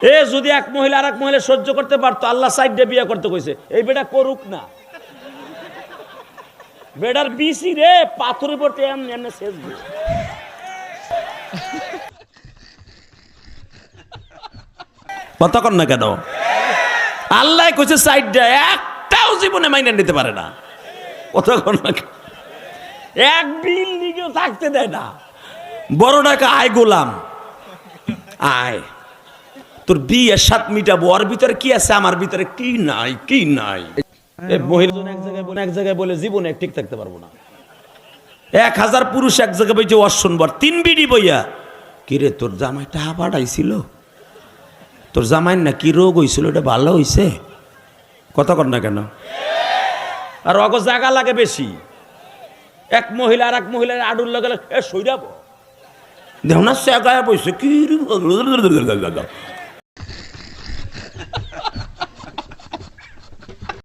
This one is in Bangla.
এ যদি এক মহিলা আর এক মহিলা সহ্য করতে পারতো, আল্লাহ সাইডে বিয়ে করতে কইছে, এই বেটা করুক না। বেটার বিসি রে পাথরের পড়তে এমনি শেষ কতক্ষণ না কেন আল্লাহ কইছে সাইডে, একটাও জীবনে মাইনে নিতে পারে না। কতক্ষণ না এক বিল্ডিংও থাকতে দেয় না। বড় টাকা আয় গোলাম আয়, তোর বিয়ে সাত মিটাবো, ওর ভিতরে কি আছে আমার ভিতরে কি নাই কি নাই। মহিলা এক জায়গায় বলে জীবনে ঠিক থাকতে পারবো না। 1000 পুরুষ এক জায়গায় বইছে অশ্বনবর 3 বিড়ি বইয়া, কিরে তোর জামাইটা পাঠাইছিল, তোর জামাই না কি রোগ হয়েছিল, এটা ভালো হয়েছে? কথা কর না কেন? আর অগ জায়গা লাগে বেশি। এক মহিলা আর এক মহিলার আডুর লাগে এ সইরাবো দেহ না, সে গায়ে বসে কি